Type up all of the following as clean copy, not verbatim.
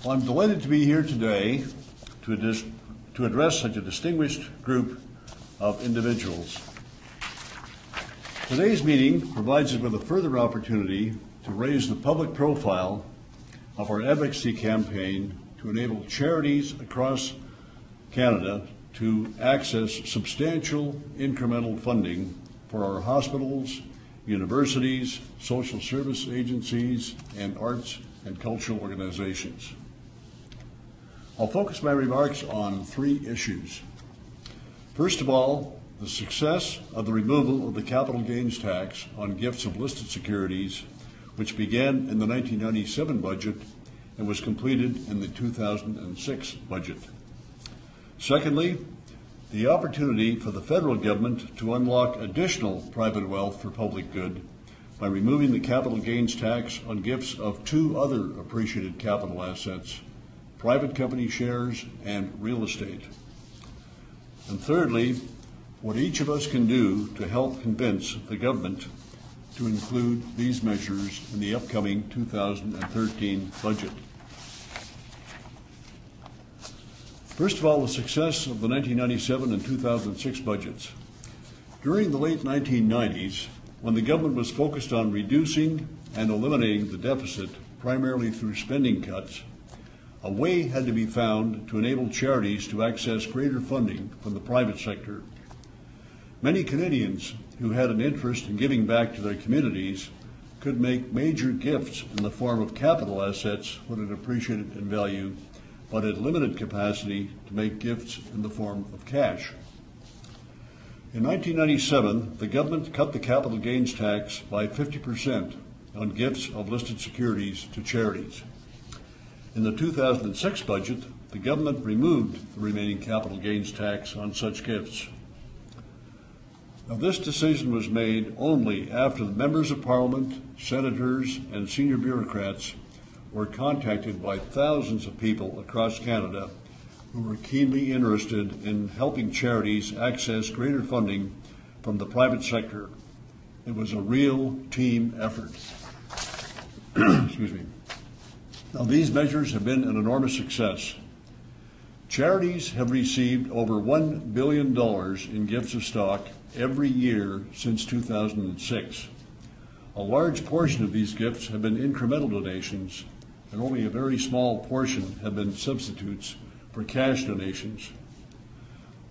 Well, I'm delighted to be here today to address such a distinguished group of individuals. Today's meeting provides us with a further opportunity to raise the public profile of our advocacy campaign to enable charities across Canada to access substantial incremental funding for our hospitals, universities, social service agencies, and arts and cultural organizations. I'll focus my remarks on three issues. First of all, the success of the removal of the capital gains tax on gifts of listed securities, which began in the 1997 budget and was completed in the 2006 budget. Secondly, the opportunity for the federal government to unlock additional private wealth for public good by removing the capital gains tax on gifts of two other appreciated capital assets, private company shares and real estate. And thirdly, what each of us can do to help convince the government to include these measures in the upcoming 2013 budget. First of all, the success of the 1997 and 2006 budgets. During the late 1990s, when the government was focused on reducing and eliminating the deficit primarily through spending cuts, a way had to be found to enable charities to access greater funding from the private sector. Many Canadians who had an interest in giving back to their communities could make major gifts in the form of capital assets when it appreciated in value, but had limited capacity to make gifts in the form of cash. In 1997, the government cut the capital gains tax by 50% on gifts of listed securities to charities. In the 2006 budget, the government removed the remaining capital gains tax on such gifts. Now, this decision was made only after the members of Parliament, senators, and senior bureaucrats were contacted by thousands of people across Canada who were keenly interested in helping charities access greater funding from the private sector. It was a real team effort. Excuse me. Now, these measures have been an enormous success. Charities have received over $1 billion in gifts of stock every year since 2006. A large portion of these gifts have been incremental donations, and only a very small portion have been substitutes for cash donations.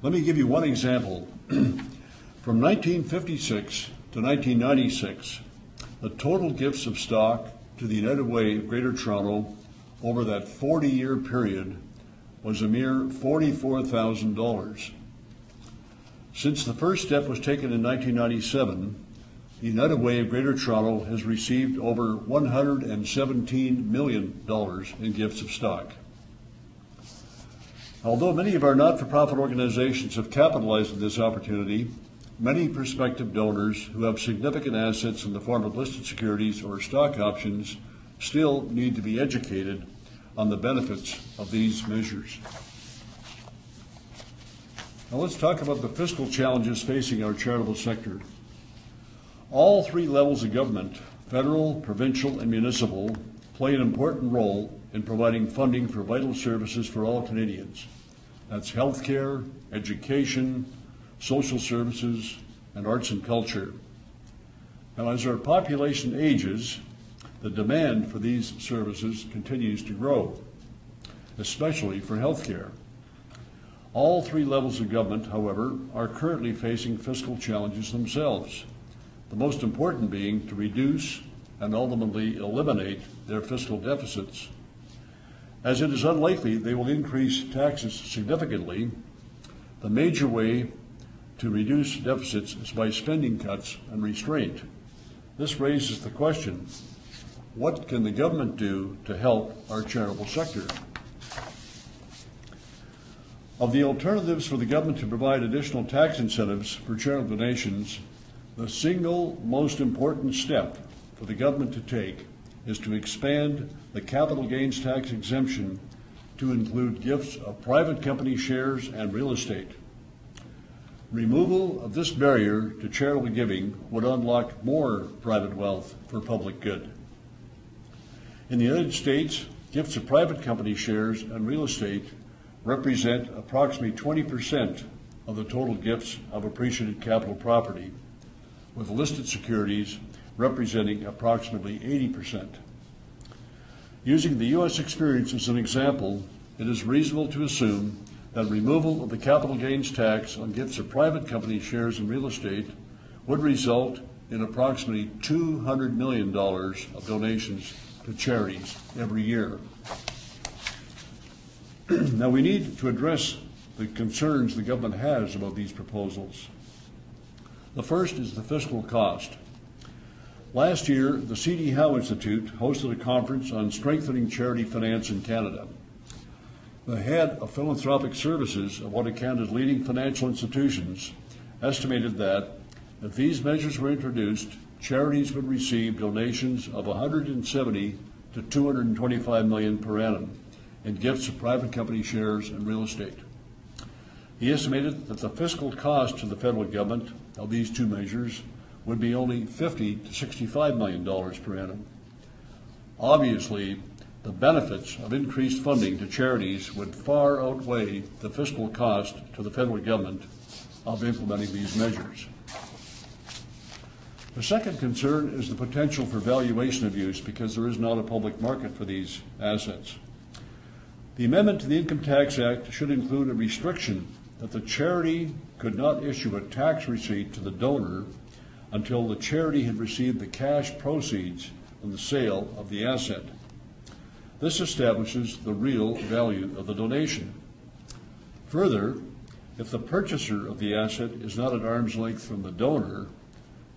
Let me give you one example. From 1956 to 1996, the total gifts of stock to the United Way of Greater Toronto over that 40-year period was a mere $44,000. Since the first step was taken in 1997, the United Way of Greater Toronto has received over $117 million in gifts of stock. Although many of our not-for-profit organizations have capitalized on this opportunity, many prospective donors who have significant assets in the form of listed securities or stock options still need to be educated on the benefits of these measures. Now let's talk about the fiscal challenges facing our charitable sector. All three levels of government, federal, provincial, and municipal, play an important role in providing funding for vital services for all Canadians. That's healthcare, education, social services, and arts and culture. Now, as our population ages, the demand for these services continues to grow, especially for healthcare. All three levels of government, however, are currently facing fiscal challenges themselves, the most important being to reduce and ultimately eliminate their fiscal deficits. As it is unlikely they will increase taxes significantly, the major way to reduce deficits is by spending cuts and restraint. This raises the question, what can the government do to help our charitable sector? Of the alternatives for the government to provide additional tax incentives for charitable donations, the single most important step for the government to take is to expand the capital gains tax exemption to include gifts of private company shares and real estate. Removal of this barrier to charitable giving would unlock more private wealth for public good. In the United States, gifts of private company shares and real estate represent approximately 20% of the total gifts of appreciated capital property, with listed securities representing approximately 80%. Using the U.S. experience as an example, it is reasonable to assume that removal of the capital gains tax on gifts of private company shares and real estate would result in approximately $200 million of donations to charities every year. Now, we need to address the concerns the government has about these proposals. The first is the fiscal cost. Last year, the C.D. Howe Institute hosted a conference on strengthening charity finance in Canada. The head of philanthropic services of one of Canada's leading financial institutions estimated that if these measures were introduced, charities would receive donations of $170 to $225 million per annum in gifts of private company shares and real estate. He estimated that the fiscal cost to the federal government of these two measures would be only $50 to $65 million per annum. Obviously, the benefits of increased funding to charities would far outweigh the fiscal cost to the federal government of implementing these measures. The second concern is the potential for valuation abuse because there is not a public market for these assets. The amendment to the Income Tax Act should include a restriction that the charity could not issue a tax receipt to the donor until the charity had received the cash proceeds from the sale of the asset. This establishes the real value of the donation. Further, if the purchaser of the asset is not at arm's length from the donor,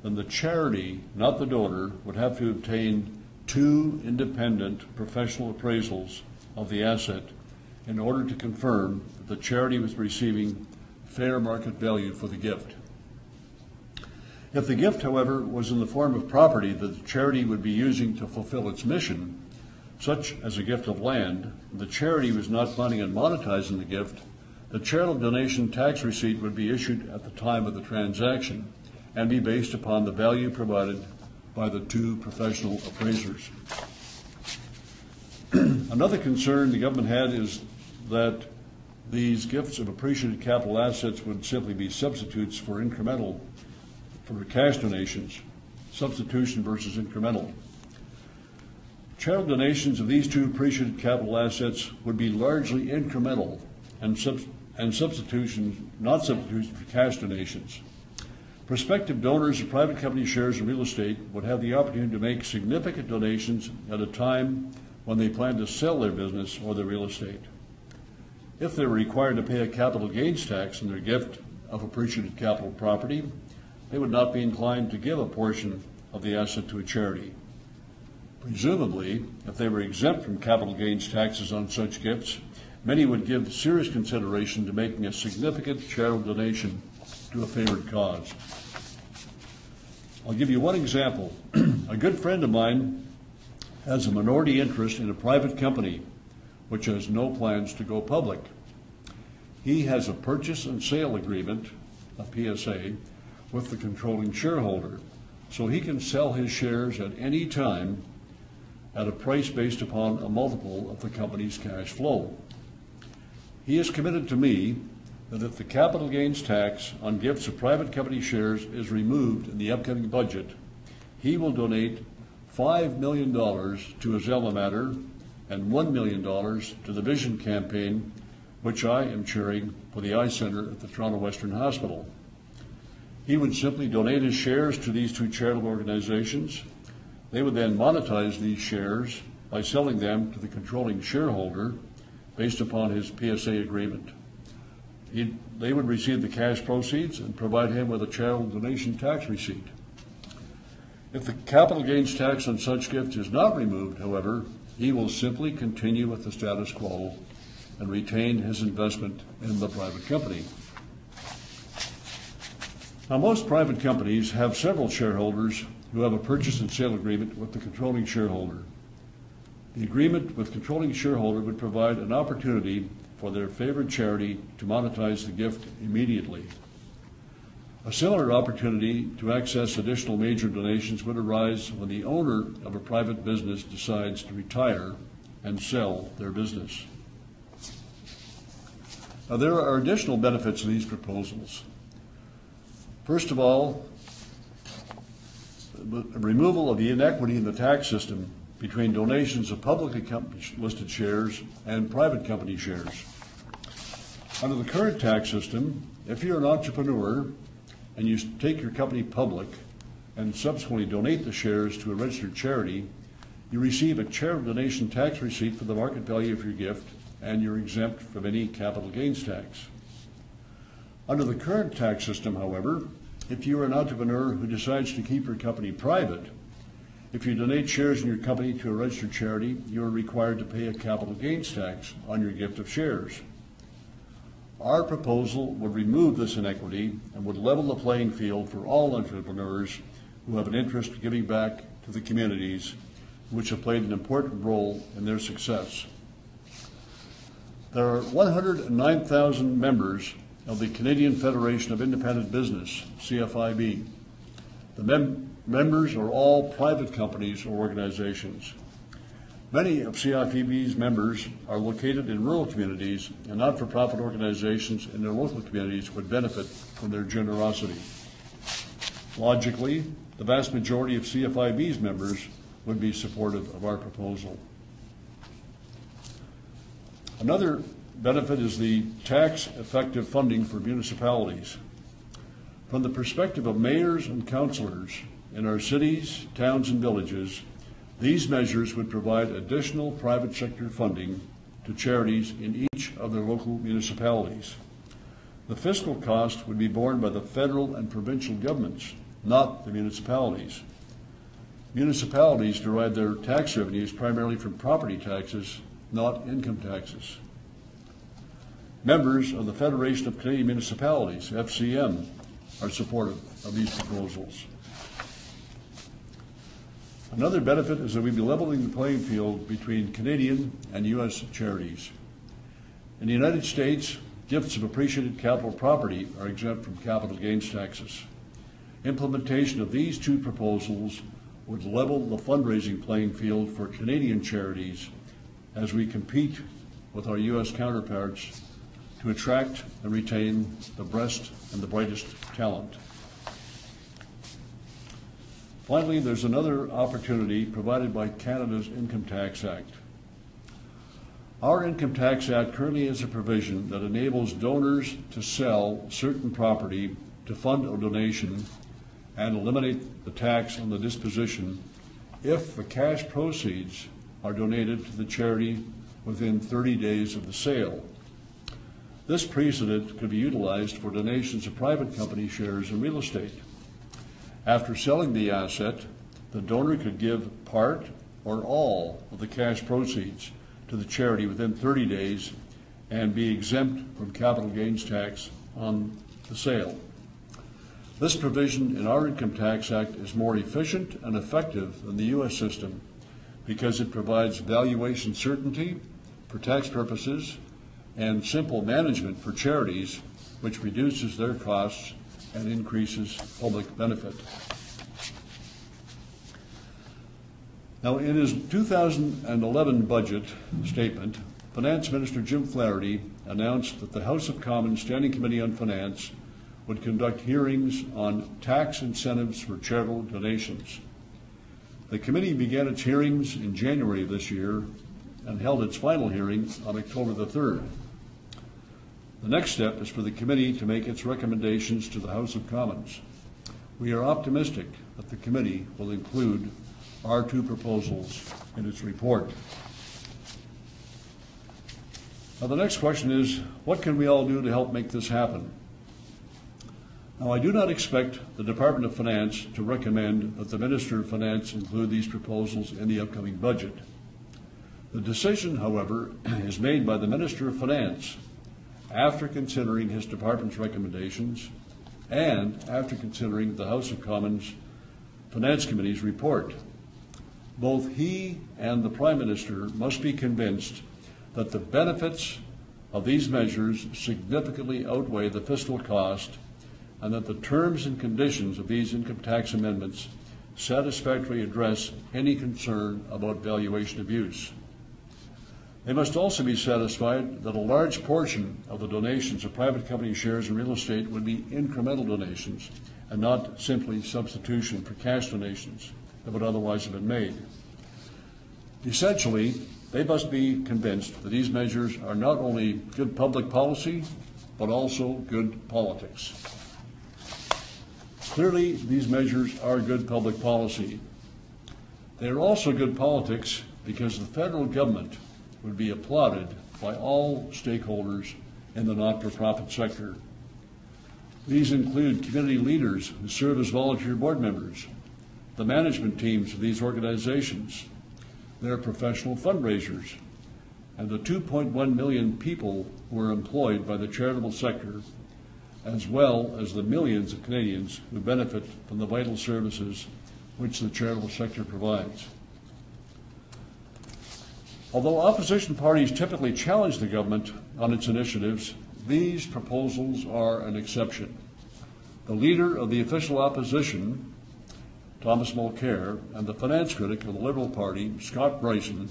then the charity, not the donor, would have to obtain two independent professional appraisals of the asset in order to confirm that the charity was receiving fair market value for the gift. If the gift, however, was in the form of property that the charity would be using to fulfill its mission, such as a gift of land, and the charity was not planning on monetizing the gift, the charitable donation tax receipt would be issued at the time of the transaction and be based upon the value provided by the two professional appraisers. Another concern the government had is that these gifts of appreciated capital assets would simply be substitutes for cash donations, substitution versus incremental. Charitable donations of these two appreciated capital assets would be largely incremental and substitutions, not substitutions for cash donations. Prospective donors of private company shares and real estate would have the opportunity to make significant donations at a time when they plan to sell their business or their real estate. If they were required to pay a capital gains tax on their gift of appreciated capital property, they would not be inclined to give a portion of the asset to a charity. Presumably, if they were exempt from capital gains taxes on such gifts, many would give serious consideration to making a significant charitable donation to a favored cause. I'll give you one example. A good friend of mine has a minority interest in a private company which has no plans to go public. He has a purchase and sale agreement, a PSA, with the controlling shareholder, so he can sell his shares at any time at a price based upon a multiple of the company's cash flow. He has committed to me that if the capital gains tax on gifts of private company shares is removed in the upcoming budget, he will donate $5 million to his alma mater and $1 million to the Vision campaign, which I am chairing for the Eye Center at the Toronto Western Hospital. He would simply donate his shares to these two charitable organizations. They would then monetize these shares by selling them to the controlling shareholder based upon his PSA agreement. They would receive the cash proceeds and provide him with a charitable donation tax receipt. If the capital gains tax on such gifts is not removed, however, he will simply continue with the status quo and retain his investment in the private company. Now, most private companies have several shareholders who have a purchase and sale agreement with the controlling shareholder. The agreement with controlling shareholder would provide an opportunity for their favored charity to monetize the gift immediately. A similar opportunity to access additional major donations would arise when the owner of a private business decides to retire and sell their business. Now, there are additional benefits of these proposals. First of all, the removal of the inequity in the tax system between donations of publicly listed shares and private company shares. Under the current tax system, if you're an entrepreneur and you take your company public and subsequently donate the shares to a registered charity, you receive a charitable donation tax receipt for the market value of your gift, and you're exempt from any capital gains tax. Under the current tax system, however, if you are an entrepreneur who decides to keep your company private, if you donate shares in your company to a registered charity, you are required to pay a capital gains tax on your gift of shares. Our proposal would remove this inequity and would level the playing field for all entrepreneurs who have an interest in giving back to the communities which have played an important role in their success. There are 109,000 members of the Canadian Federation of Independent Business, CFIB. The members are all private companies or organizations. Many of CFIB's members are located in rural communities, and not-for-profit organizations in their local communities would benefit from their generosity. Logically, the vast majority of CFIB's members would be supportive of our proposal. Another benefit is the tax-effective funding for municipalities. From the perspective of mayors and councillors in our cities, towns, and villages, these measures would provide additional private sector funding to charities in each of their local municipalities. The fiscal cost would be borne by the federal and provincial governments, not the municipalities. Municipalities derive their tax revenues primarily from property taxes, not income taxes. Members of the Federation of Canadian Municipalities, FCM, are supportive of these proposals. Another benefit is that we'd be leveling the playing field between Canadian and U.S. charities. In the United States, gifts of appreciated capital property are exempt from capital gains taxes. Implementation of these two proposals would level the fundraising playing field for Canadian charities as we compete with our U.S. counterparts to attract and retain the best and the brightest talent. Finally, there's another opportunity provided by Canada's Income Tax Act. Our Income Tax Act currently has a provision that enables donors to sell certain property to fund a donation and eliminate the tax on the disposition if the cash proceeds are donated to the charity within 30 days of the sale. This precedent could be utilized for donations of private company shares in real estate. After selling the asset, the donor could give part or all of the cash proceeds to the charity within 30 days and be exempt from capital gains tax on the sale. This provision in our Income Tax Act is more efficient and effective than the U.S. system because it provides valuation certainty for tax purposes and simple management for charities, which reduces their costs and increases public benefit. Now, in his 2011 budget statement, Finance Minister Jim Flaherty announced that the House of Commons Standing Committee on Finance would conduct hearings on tax incentives for charitable donations. The committee began its hearings in January of this year and held its final hearing on October the 3rd. The next step is for the committee to make its recommendations to the House of Commons. We are optimistic that the committee will include our two proposals in its report. Now, the next question is, what can we all do to help make this happen? Now, I do not expect the Department of Finance to recommend that the Minister of Finance include these proposals in the upcoming budget. The decision, however, is made by the Minister of Finance after considering his department's recommendations and after considering the House of Commons Finance Committee's report. Both he and the Prime Minister must be convinced that the benefits of these measures significantly outweigh the fiscal cost and that the terms and conditions of these income tax amendments satisfactorily address any concern about valuation abuse. They must also be satisfied that a large portion of the donations of private company shares in real estate would be incremental donations and not simply substitution for cash donations that would otherwise have been made. Essentially, they must be convinced that these measures are not only good public policy, but also good politics. Clearly, these measures are good public policy. They are also good politics because the federal government would be applauded by all stakeholders in the not-for-profit sector. These include community leaders who serve as volunteer board members, the management teams of these organizations, their professional fundraisers, and the 2.1 million people who are employed by the charitable sector, as well as the millions of Canadians who benefit from the vital services which the charitable sector provides. Although opposition parties typically challenge the government on its initiatives, these proposals are an exception. The leader of the official opposition, Thomas Mulcair, and the finance critic of the Liberal Party, Scott Bryson,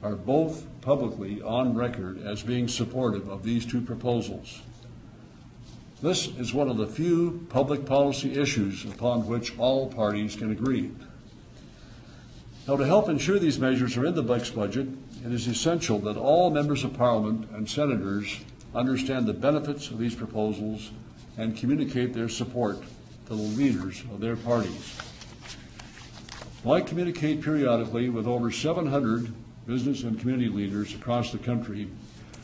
are both publicly on record as being supportive of these two proposals. This is one of the few public policy issues upon which all parties can agree. Now, to help ensure these measures are in the next budget, it is essential that all members of Parliament and senators understand the benefits of these proposals and communicate their support to the leaders of their parties. I communicate periodically with over 700 business and community leaders across the country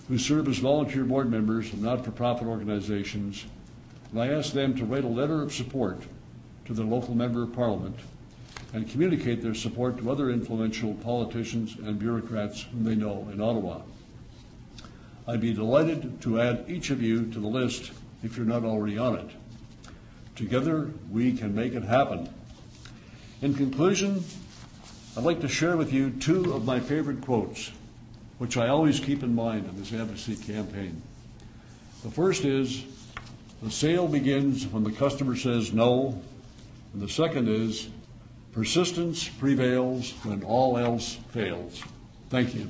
who serve as volunteer board members of not-for-profit organizations, and I ask them to write a letter of support to their local member of Parliament and communicate their support to other influential politicians and bureaucrats whom they know in Ottawa. I'd be delighted to add each of you to the list if you're not already on it. Together, we can make it happen. In conclusion, I'd like to share with you two of my favorite quotes, which I always keep in mind in this advocacy campaign. The first is, "The sale begins when the customer says no," and the second is, "Persistence prevails when all else fails." Thank you.